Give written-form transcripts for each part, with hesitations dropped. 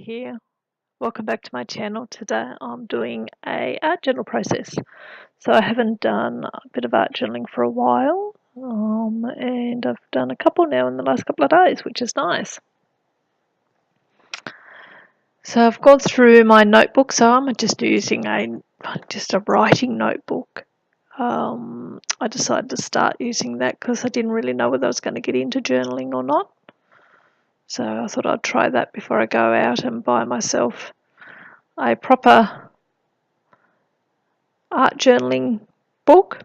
here. Welcome back to my channel. Today I'm doing a art journal process. So I haven't done a bit of art journaling for a while, and I've done a couple now in the last couple of days, which is nice. So I've gone through my notebook. So I'm just using a writing notebook. I decided to start using that because I didn't really know whether I was going to get into journaling or not. So I thought I'd try that before I go out and buy myself a proper art journaling book.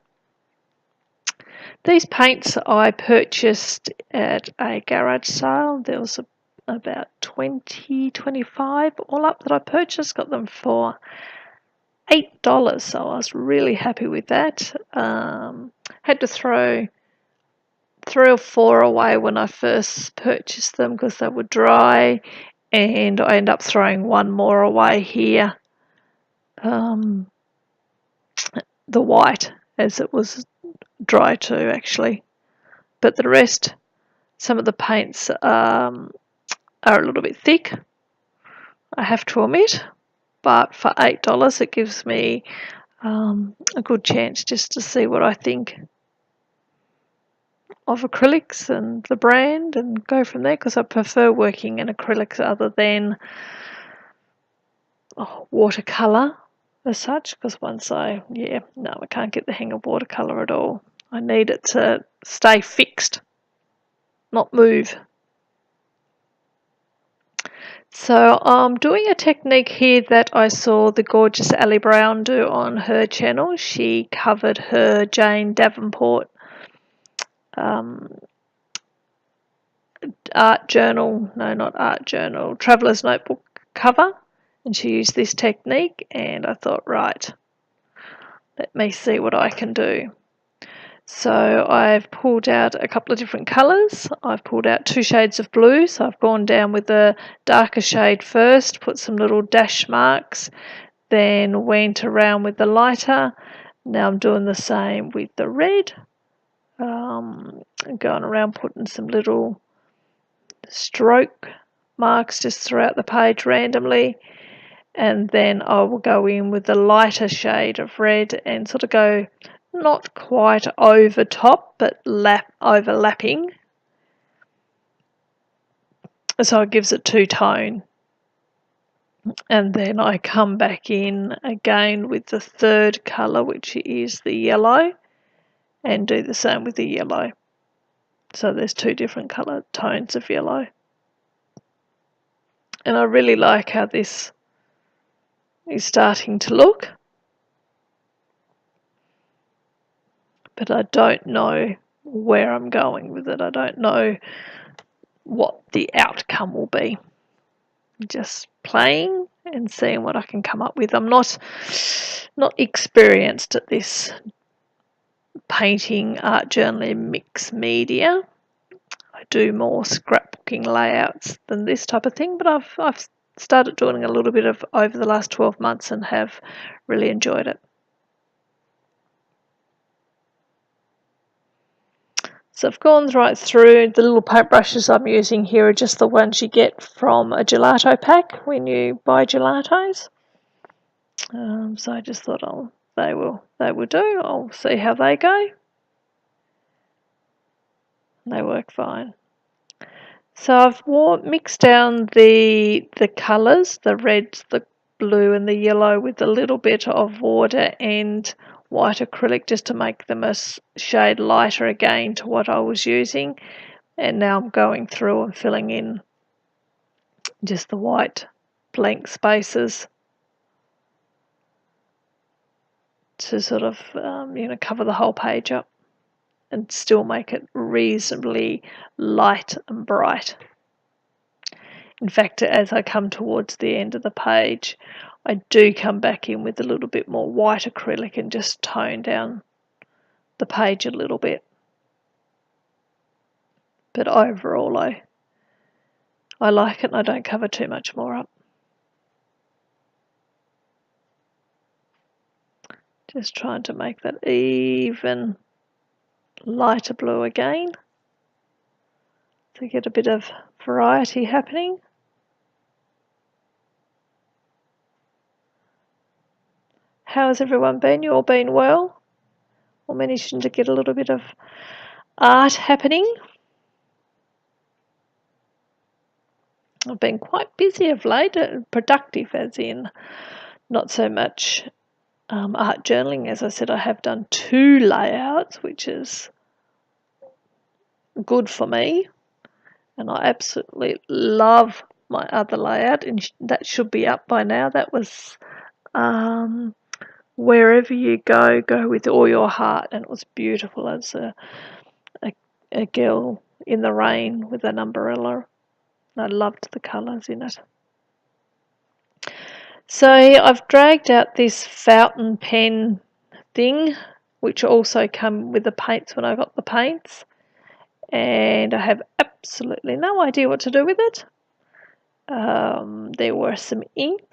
These paints I purchased at a garage sale. There was about 25 all up that I purchased. Got them for $8, so I was really happy with that. Had to throw 3 or 4 away when I first purchased them because they were dry, and I ended up throwing 1 more away here. The white, as it was dry too actually, but the rest, some of the paints are a little bit thick, I have to admit, but for $8 it gives me a good chance just to see what I think of acrylics and the brand and go from there, because I prefer working in acrylics other than watercolour as such, because I can't get the hang of watercolour at all. I need it to stay fixed, not move. So I'm doing a technique here that I saw the gorgeous Ali Brown do on her channel. She covered her Jane Davenport traveler's notebook cover, and she used this technique, and I thought, right, let me see what I can do. So I've pulled out a couple of different colours. I've pulled out 2 shades of blue, so I've gone down with the darker shade first, put some little dash marks, then went around with the lighter. Now I'm doing the same with the red, going around putting some little stroke marks just throughout the page randomly, and then I will go in with the lighter shade of red and sort of go not quite over top but overlapping, so it gives it 2-tone. And then I come back in again with the third colour, which is the yellow, and do the same with the yellow. So there's 2 different colour tones of yellow. And I really like how this is starting to look. But I don't know where I'm going with it. I don't know what the outcome will be. Just playing and seeing what I can come up with. I'm not experienced at this painting, art journaling, mixed media. I do more scrapbooking layouts than this type of thing, but I've started doing a little bit of over the last 12 months and have really enjoyed it. So I've gone right through. The little paintbrushes I'm using here are just the ones you get from a gelato pack when you buy gelatos. So I just thought, they will do. I'll see how they go. They work fine. So I've mixed down the colours, the red, the blue and the yellow, with a little bit of water and white acrylic just to make them a shade lighter again to what I was using. And now I'm going through and filling in just the white blank spaces to sort of cover the whole page up and still make it reasonably light and bright. In fact, as I come towards the end of the page, I do come back in with a little bit more white acrylic and just tone down the page a little bit. But overall, I like it, and I don't cover too much more up. Just trying to make that even lighter blue again to get a bit of variety happening. How's everyone been? You all been well? Or managing to get a little bit of art happening? I've been quite busy of late, productive as in not so much art journaling. As I said, I have done 2 layouts, which is good for me, and I absolutely love my other layout, and that should be up by now. That was Wherever you go, go with all your heart, and it was beautiful as a girl in the rain with an umbrella. I loved the colours in it. So I've dragged out this fountain pen thing, which also come with the paints when I got the paints, and I have absolutely no idea what to do with it. There were some ink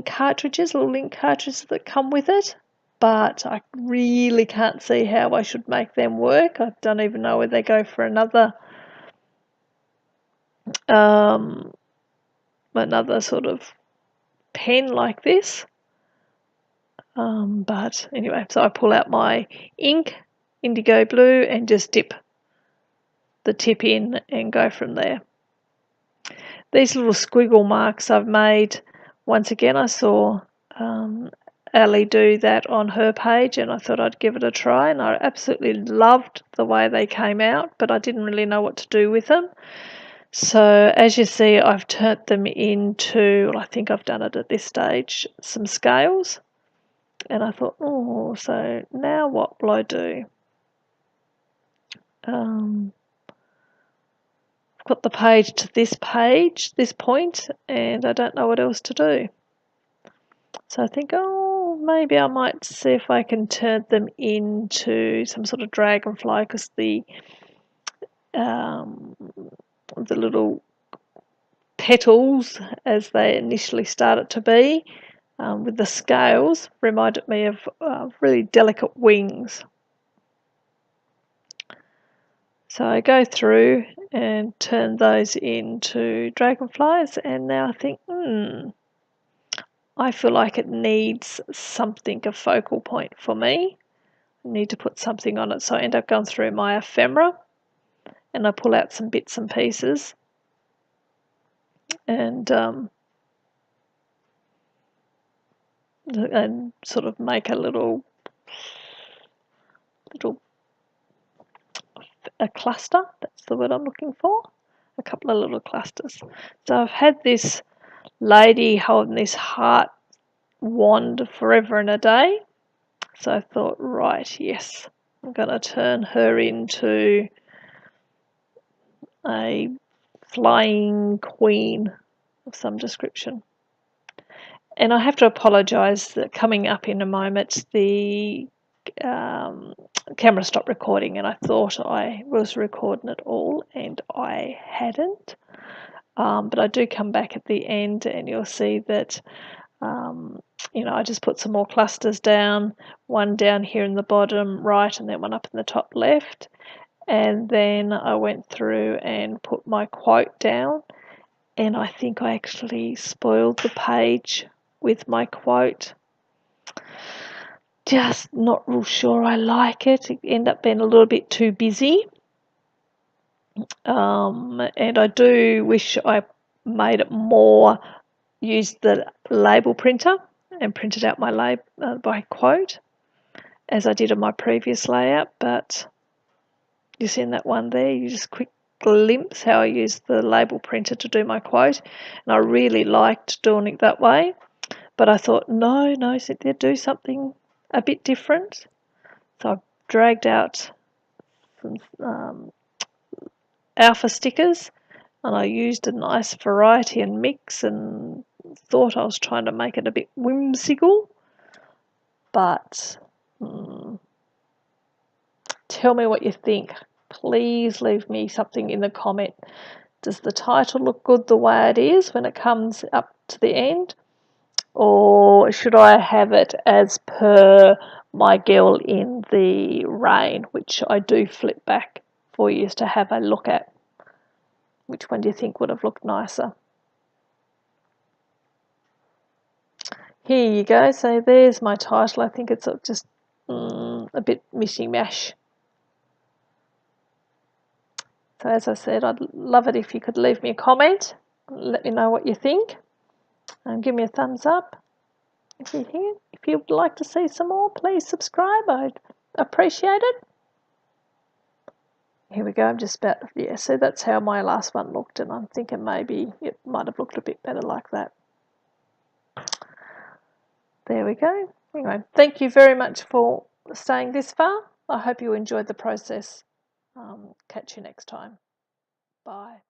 cartridges, little ink cartridges that come with it, but I really can't see how I should make them work. I don't even know where they go for another sort of pen like this. But anyway, so I pull out my ink, indigo blue, and just dip the tip in and go from there. These little squiggle marks I've made, once again, I saw Ali do that on her page, and I thought I'd give it a try, and I absolutely loved the way they came out, but I didn't really know what to do with them. So as you see, I've turned them into, I think I've done it at this stage, some scales. And I thought, oh, so now what will I do? I've got the page to this point, and I don't know what else to do. So I think, oh, maybe I might see if I can turn them into some sort of dragonfly, because the little petals, as they initially started to be, with the scales, reminded me of really delicate wings. So I go through and turn those into dragonflies, and now I think, I feel like it needs something, a focal point for me. I need to put something on it, so I end up going through my ephemera, and I pull out some bits and pieces, and sort of make a cluster. That's the word I'm looking for. A couple of little clusters. So I've had this lady holding this heart wand forever and a day. So I thought, right, yes, I'm going to turn her into a flying queen of some description. And I have to apologise that coming up in a moment, the camera stopped recording, and I thought I was recording it all, and I hadn't. But I do come back at the end, and you'll see that I just put some more clusters down, one down here in the bottom right, and then one up in the top left. And then I went through and put my quote down, and I think I actually spoiled the page with my quote. Just not real sure I like it. It ended up being a little bit too busy. And I do wish I made it more, used the label printer and printed out my by quote, as I did on my previous layout. But you see in that one there, you just quick glimpse how I used the label printer to do my quote, and I really liked doing it that way. But I thought, no, Cynthia, do something a bit different. So I dragged out some alpha stickers, and I used a nice variety and mix, and thought I was trying to make it a bit whimsical. But tell me what you think. Please leave me something in the comment. Does the title look good the way it is when it comes up to the end? Or should I have it as per my girl in the rain, which I do flip back for you to have a look at? Which one do you think would have looked nicer? here you go. So there's my title. I think it's just a bit mishmash. So as I said, I'd love it if you could leave me a comment. Let me know what you think. And give me a thumbs up. If you'd like to see some more, please subscribe. I'd appreciate it. Here we go. I'm just about, yeah, so that's how my last one looked, and I'm thinking maybe it might have looked a bit better like that. There we go. Anyway, thank you very much for staying this far. I hope you enjoyed the process. Catch you next time. Bye.